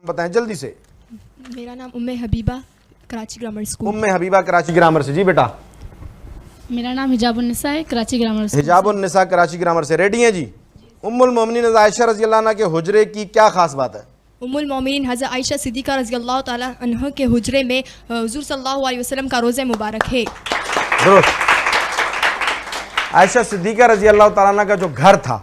بتائیں جلدی سے. میرا نام ام حبیبہ کراچی گرامر اسکول. ام حبیبہ کراچی گرامر سے. جی بیٹا. میرا نام حجاب النساء ہے کراچی گرامر سے. حجاب النساء کراچی گرامر سے. ریڈی ہیں جی. ام المومنین حضرت عائشہ رضی اللہ عنہ کے حجرے کی کیا خاص بات ہے؟ ام المومنین حضرت عائشہ صدیقہ رضی اللہ تعالی عنہ کے حجرے میں حضور صلی اللہ علیہ وسلم کا روزہ مبارک ہے. درست. عائشہ صدیقہ رضی اللہ تعالیٰ عنہ کا جو گھر تھا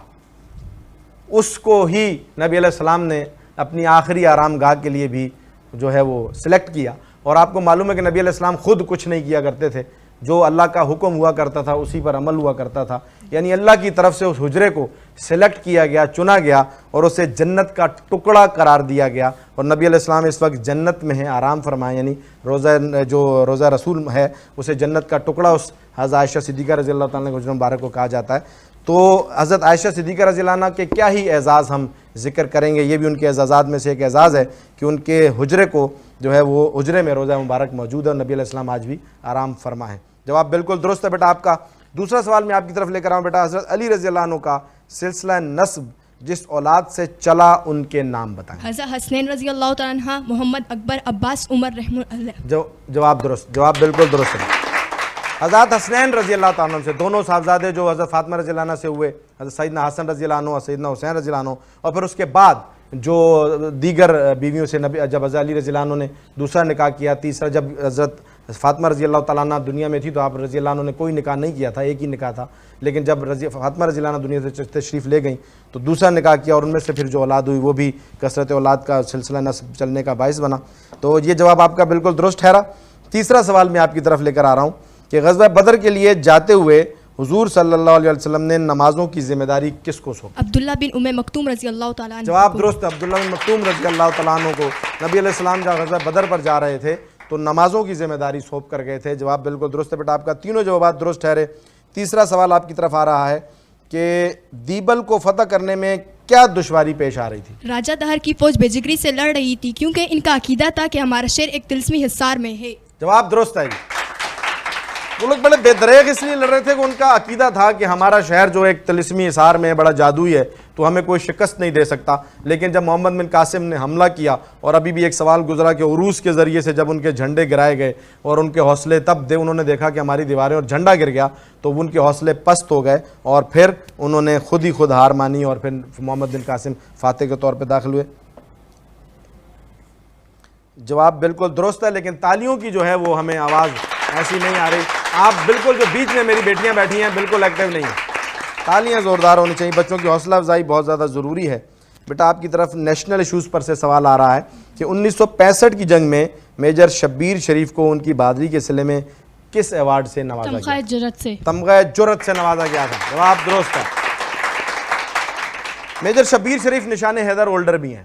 اس کو ہی نبی علیہ السلام نے اپنی آخری آرام گاہ کے لیے بھی جو ہے وہ سلیکٹ کیا. اور آپ کو معلوم ہے کہ نبی علیہ السلام خود کچھ نہیں کیا کرتے تھے, جو اللہ کا حکم ہوا کرتا تھا اسی پر عمل ہوا کرتا تھا. یعنی اللہ کی طرف سے اس حجرے کو سلیکٹ کیا گیا, چنا گیا اور اسے جنت کا ٹکڑا قرار دیا گیا. اور نبی علیہ السلام اس وقت جنت میں ہیں, آرام فرمائیں. یعنی روزہ رسول ہے اسے جنت کا ٹکڑا اس حضرت عائشہ صدیقہ رضی اللہ تعالیٰ کے حجرے مبارک کو کہا جاتا ہے. تو حضرت عائشہ صدیقہ رضی اللہ عنہ کے کیا ہی اعزاز ہم ذکر کریں گے. یہ بھی ان کے اعزازات میں سے ایک اعزاز ہے کہ ان کے حجرے کو جو ہے وہ حجرے میں روزہ مبارک موجود ہے اور نبی علیہ السلام آج بھی آرام فرما ہے. جواب بالکل درست ہے بیٹا آپ کا. دوسرا سوال میں آپ کی طرف لے کر آؤں بیٹا. حضرت علی رضی اللہ عنہ کا سلسلہ نسب جس اولاد سے چلا ان کے نام بتائیں. حضرت حسنین رضی اللہ تعالیٰ عنہ, محمد اکبر, عباس, عمر رحمہ اللہ. جواب درست, جواب بالکل درست ہے. حضرت حسنین رضی اللہ تعالیٰ عنہ سے دونوں صاحبزادے جو حضرت فاطمہ رضی اللہ عنہ سے ہوئے, حضرت سیدنا حسن رضی اللہ عنہ اور سیدنا حسین رضی اللہ عنہ, اور پھر اس کے بعد جو دیگر بیویوں سے جب حضرت علی رضی اللہ عنہ نے دوسرا نکاح کیا, تیسرا جب حضرت فاطمہ رضی اللہ تعالیٰ عنہ دنیا میں تھی تو آپ رضی اللہ عنہ نے کوئی نکاح نہیں کیا تھا, ایک ہی نکاح تھا. لیکن جب فاطمہ رضی اللہ عنہ دنیا سے تشریف لے گئیں تو دوسرا نکاح کیا اور ان میں سے پھر جو اولاد ہوئی وہ بھی کثرت اولاد کا سلسلہ نسب چلنے کا باعث بنا. تو یہ جواب آپ کا بالکل درست ٹھہرا. تیسرا سوال میں آپ کی طرف لے کر آ رہا ہوں کہ غزوہ بدر کے لیے جاتے ہوئے حضور صلی اللہ علیہ وسلم نے نمازوں کی ذمہ داری کس کو سونپی؟ عبداللہ بن ام مکتوم رضی اللہ تعالیٰ عنہ. جواب درست. عبداللہ بن مکتوم رضی اللہ تعالیٰ عنہ کو نبی علیہ السلام جب غزوہ بدر پر جا رہے تھے تو نمازوں کی ذمہ داری سونپ کر گئے تھے. جواب بالکل درست ہے بیٹا آپ کا. تینوں جوابات درست ٹھہرے. تیسرا سوال آپ کی طرف آ رہا ہے کہ دیبل کو فتح کرنے میں کیا دشواری پیش آ رہی تھی؟ راجہ دہر کی فوج بےجگری سے لڑ رہی تھی کیونکہ ان کا عقیدہ تھا کہ ہمارا شہر ایک طلسمی حصار میں ہے. جواب درست ہے. وہ لوگ بڑے بے دریغ اس لیے لڑ رہے تھے کہ ان کا عقیدہ تھا کہ ہمارا شہر جو ایک طلسمی حصار میں بڑا جادوئی ہے تو ہمیں کوئی شکست نہیں دے سکتا. لیکن جب محمد بن قاسم نے حملہ کیا, اور ابھی بھی ایک سوال گزرا کہ عروس کے ذریعے سے جب ان کے جھنڈے گرائے گئے اور ان کے حوصلے تب انہوں نے دیکھا کہ ہماری دیواریں اور جھنڈا گر گیا تو ان کے حوصلے پست ہو گئے اور پھر انہوں نے خود ہار مانی اور پھر محمد بن قاسم فاتح کے طور پہ داخل ہوئے. جواب بالکل درست ہے, لیکن تالیوں کی جو ہے وہ ہمیں آواز ایسی نہیں آ رہی. آپ بالکل جو بیچ میں میری بیٹیاں بیٹھی ہیں بالکل ایکٹیو نہیں ہیں. تالیاں زوردار ہونی چاہیے. بچوں کی حوصلہ افزائی بہت زیادہ ضروری ہے. بیٹا آپ کی طرف نیشنل ایشوز پر سے سوال آ رہا ہے کہ 1965 کی جنگ میں میجر شبیر شریف کو ان کی بہادری کے صلے میں کس ایوارڈ سے نوازا گیا؟ تمغہ جرأت سے. تمغہ جرأت سے نوازا گیا تھا. جواب درست ہے. میجر شبیر شریف نشان حیدر ہولڈر بھی ہیں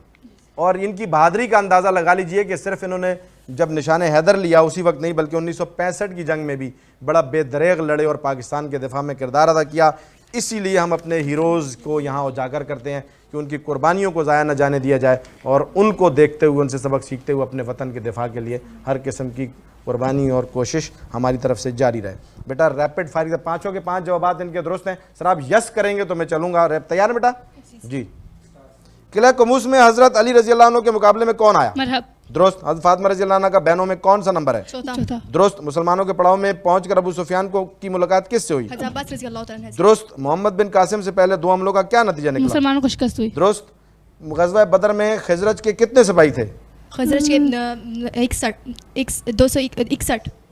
اور ان کی بہادری کا اندازہ لگا لیجئے کہ صرف انہوں نے جب نشان حیدر لیا اسی وقت نہیں بلکہ 1965 کی جنگ میں بھی بڑا بے دریغ لڑے اور پاکستان کے دفاع میں کردار ادا کیا. اسی لیے ہم اپنے ہیروز کو یہاں اجاگر کرتے ہیں کہ ان کی قربانیوں کو ضائع نہ جانے دیا جائے اور ان کو دیکھتے ہوئے ان سے سبق سیکھتے ہوئے اپنے وطن کے دفاع کے لیے ہر قسم کی قربانی اور کوشش ہماری طرف سے جاری رہے. بیٹا ریپڈ فائر پانچوں کے 5 جوابات ان کے درست ہیں. سر آپ یس کریں گے تو میں چلوں گا. تیار بیٹا؟ جی. قلعہ قموس میں حضرت علی رضی اللہ عنہ کے مقابلے میں کون آیا؟ مرحب. درست. حضرت فاطمہ رضی اللہ عنہ کا بہنوں میں کون سا نمبر ہے؟ چوتھا. درست. مسلمانوں کے پڑاؤ میں پہنچ کر ابو سفیان کی ملاقات کس سے ہوئی؟ حضرت عباس رضی اللہ تعالیٰ عنہ. درست. محمد بن قاسم سے پہلے 2 حملوں کا کیا نتیجہ نکلا؟ مسلمانوں کو شکست ہوئی. درست. غزوہ بدر میں خزرج کے کتنے سپاہی تھے؟ خزرج کے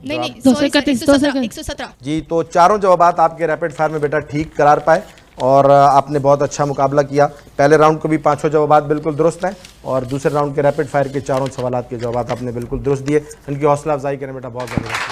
117. جی تو چاروں جوابات آپ کے ریپڈ فائر میں بیٹا ٹھیک قرار پائے اور آپ نے بہت اچھا مقابلہ کیا. پہلے راؤنڈ کو بھی 5 جوابات بالکل درست ہیں اور دوسرے راؤنڈ کے ریپڈ فائر کے 4 سوالات کے جوابات آپ نے بالکل درست دیے. ان کی حوصلہ افزائی کریں بیٹا بہت زیادہ.